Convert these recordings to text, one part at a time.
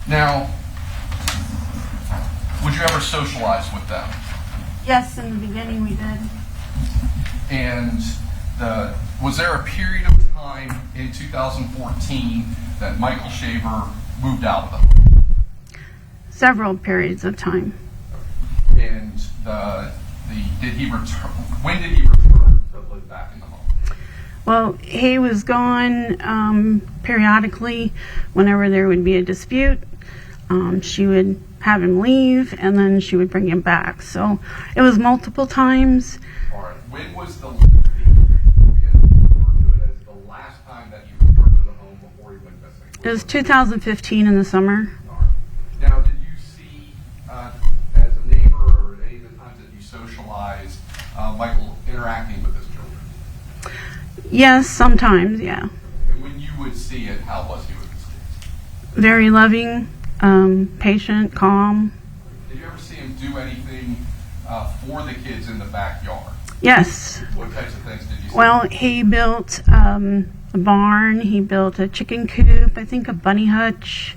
Now, would you ever socialize with them? Yes, in the beginning we did. And was there a period of time in 2014 that Michael Shaver moved out of the home? Several periods of time. And did he return? When did he return to live back in the home? Well, he was gone periodically whenever there would be a dispute. She would have him leave, and then she would bring him back. So it was multiple times. All right. When was the last time that he returned to the home before he went missing? It was 2015 in the summer. All right. Now, did you see, as a neighbor or any of the times that you socialized, Michael interacting with his children? Yes, sometimes, yeah. And when you would see it, how was he with his kids? Very loving, patient, calm. Did you ever see him do anything for the kids in the backyard? Yes. What types of things did you see? Well, he built a barn. He built a chicken coop, I think a bunny hutch.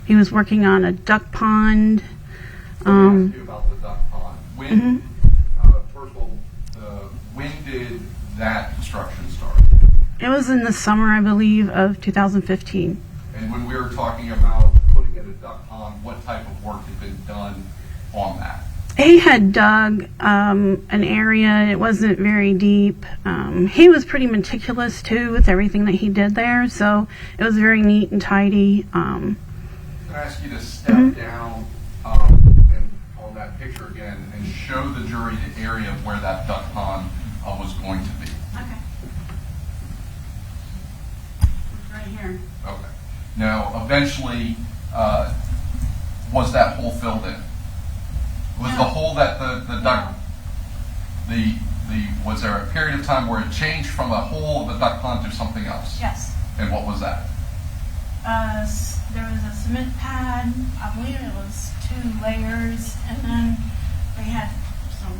He was working on a duck pond. Let me ask you about the duck pond. When, first of all, when did that construction start? It was in the summer, I believe, of 2015. And when we were talking about putting in a duck pond, what type of work had been done on that? He had dug an area. It wasn't very deep. He was pretty meticulous, too, with everything that he did there. So it was very neat and tidy. Can I ask you to step down and on that picture again and show the jury the area of where that duck pond was going to be? Okay. It's right here. Okay. Now, eventually, was that hole filled in? Was the hole that the duck, was there a period of time where it changed from a hole of the duck pond to something else? Yes. And what was that? There was a cement pad. I believe it was 2 layers, and then they had some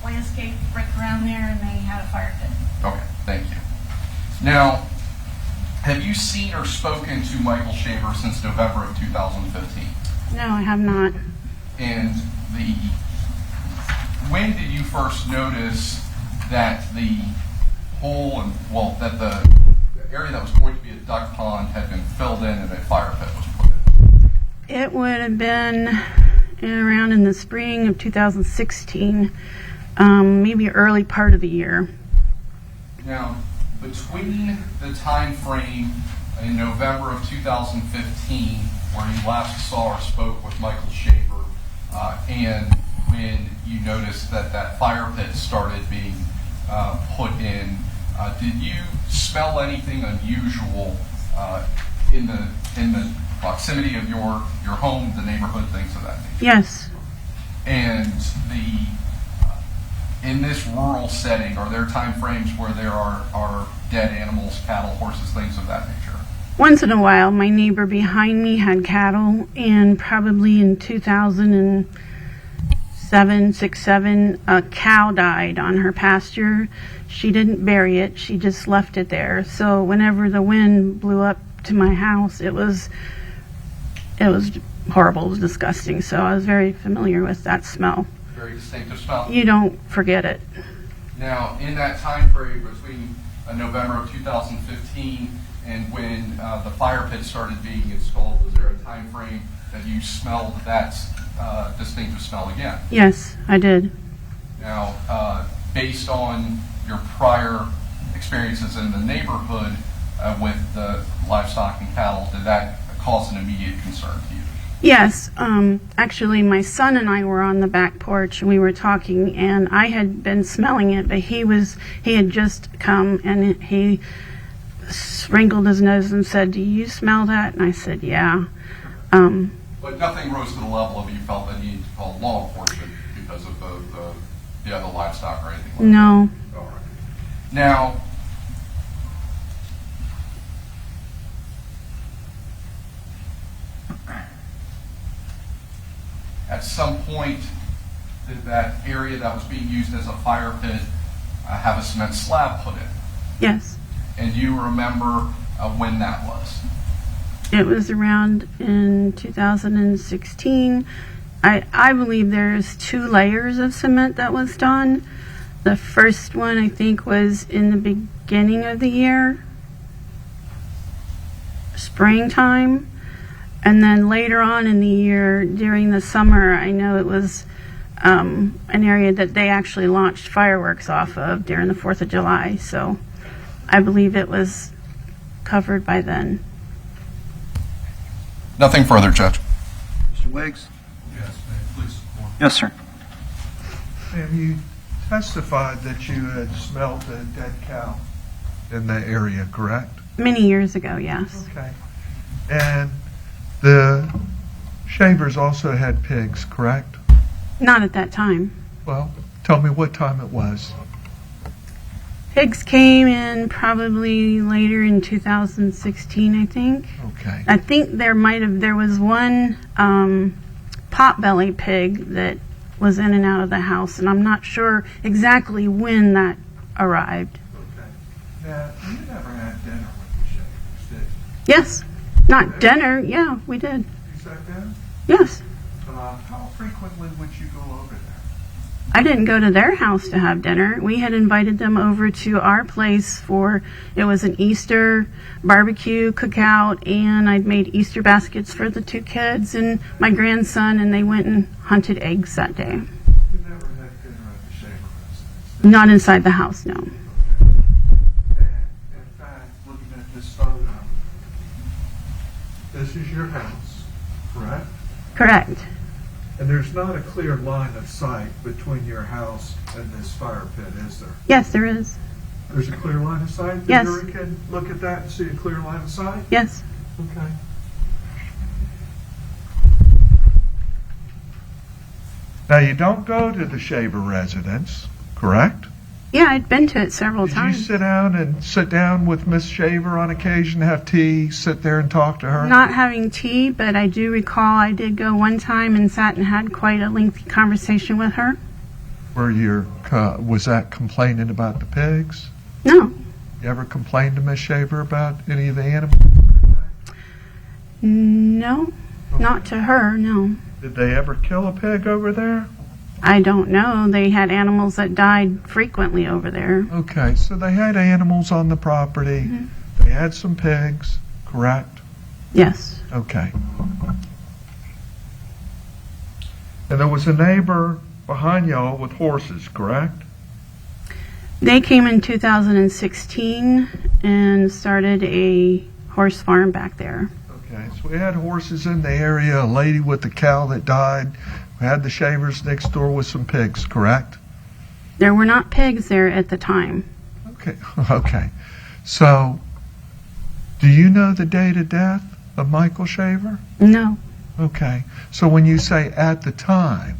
landscape brick around there, and they had a fire pit. Okay, thank you. Now, have you seen or spoken to Michael Shaver since November of 2015? No, I have not. And when did you first notice that the hole and that the area that was going to be a duck pond had been filled in and a fire pit was put in? It would have been around in the spring of 2016, maybe early part of the year. Now, between the time frame in November of 2015, where you last saw or spoke with Michael Shaver, and when you noticed that fire pit started being put in, did you smell anything unusual in the proximity of your home, the neighborhood, things of that nature? Yes. And in this rural setting, are there time frames where there are dead animals, cattle, horses, things of that nature? Once in a while, my neighbor behind me had cattle, and probably in 2007, a cow died on her pasture. She didn't bury it, she just left it there. So whenever the wind blew up to my house, it was horrible, it was disgusting. So I was very familiar with that smell. Very distinctive smell. You don't forget it. Now, in that time frame between November of 2015 and when the fire pit started being installed, was there a time frame that you smelled that distinctive smell again? Yes, I did. Now, based on your prior experiences in the neighborhood with the livestock and cattle, did that cause an immediate concern to you? Yes, actually my son and I were on the back porch and we were talking, and I had been smelling it, but he had just come and he wrinkled his nose and said, "Do you smell that?" And I said, "Yeah." But nothing rose to the level of you felt that you needed to call law enforcement because of the other livestock or anything like No. that? All right. Now, at some point, did that area that was being used as a fire pit have a cement slab put in? Yes. And you remember when that was? It was around in 2016. I believe there's 2 layers of cement that was done. The first one, I think, was in the beginning of the year, springtime. And then later on in the year, during the summer, I know it was an area that they actually launched fireworks off of during the 4th of July. So I believe it was covered by then. Nothing further, Judge. Mr. Wiggs? Yes, please support. Yes, sir. Have you testified that you had smelt a dead cow in that area, correct? Many years ago, yes. Okay. And the Shavers also had pigs, correct? Not at that time. Well, tell me what time it was. Pigs came in probably later in 2016, I think. Okay. I think there was one potbelly pig that was in and out of the house, and I'm not sure exactly when that arrived. Okay. Now, you never had dinner with the Shavers, did you? Yes. Not dinner. Yeah, we did. You sat down? Yes. How frequently would you go over there? I didn't go to their house to have dinner. We had invited them over to our place it was an Easter barbecue cookout, and I'd made Easter baskets for the 2 kids and my grandson, and they went and hunted eggs that day. You never had dinner at the Shaver residence? Not inside the house, no. And in fact, looking at this photo, this is your house, correct? Correct. And there's not a clear line of sight between your house and this fire pit, is there? Yes, there is. There's a clear line of sight? The Yes. jury can look at that and see a clear line of sight? Yes. Okay. Now, you don't go to the Shaver residence, correct? Yeah, I'd been to it several Did you times. sit down with Miss Shaver on occasion, have tea, sit there and talk to her? Not having tea, but I do recall I did go one time and sat and had quite a lengthy conversation with her. Was that complaining about the pigs? No. You ever complained to Miss Shaver about any of the animals? No. Not to her, no. Did they ever kill a pig over there? I don't know. They had animals that died frequently over there. Okay, so they had animals on the property. Mm-hmm. They had some pigs, correct? Yes. Okay. And there was a neighbor behind y'all with horses, correct? They came in 2016 and started a horse farm back there. Okay, so we had horses in the area, a lady with a cow that died. We had the Shavers next door with some pigs, correct? There were not pigs there at the time. Okay, okay. So, do you know the date of death of Michael Shaver? No. Okay, so when you say at the time,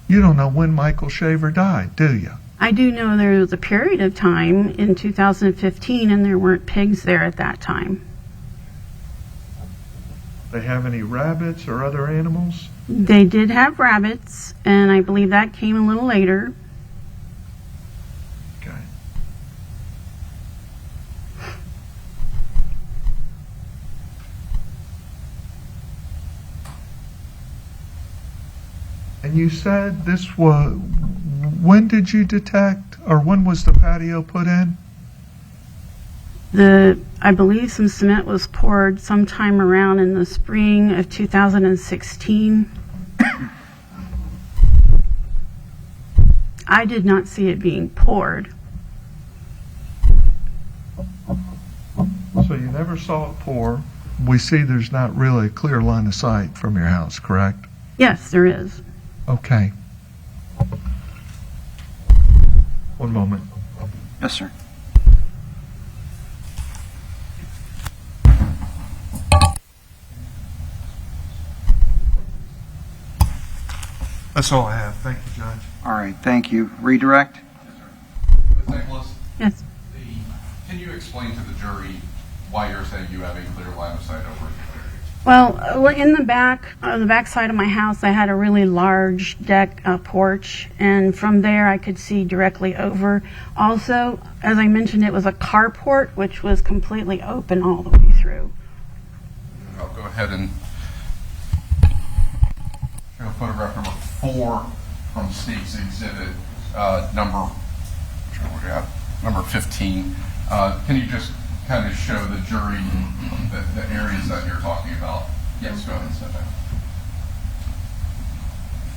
you don't know when Michael Shaver died, do you? I do know there was a period of time in 2015 and there weren't pigs there at that time. They have any rabbits or other animals? They did have rabbits, and I believe that came a little later. Okay. And you said this was, when did you detect, or when was the patio put in? I believe some cement was poured sometime around in the spring of 2016. I did not see it being poured. So you never saw it pour. We see there's not really a clear line of sight from your house, correct? Yes, there is. Okay. One moment. Yes, sir. That's all I have. Thank you, Judge. All right, thank you. Redirect? Ms. Nicholas, Yes. can you explain to the jury why you're saying you have a clear line of sight over it? Well, in the back side of my house, I had a really large deck porch, and from there I could see directly over. Also, as I mentioned, it was a carport, which was completely open all the way through. ahead and show photograph number 4 from State's Exhibit number 15. Can you just kind of show the jury the areas that you're talking about? Yes, go ahead and set that.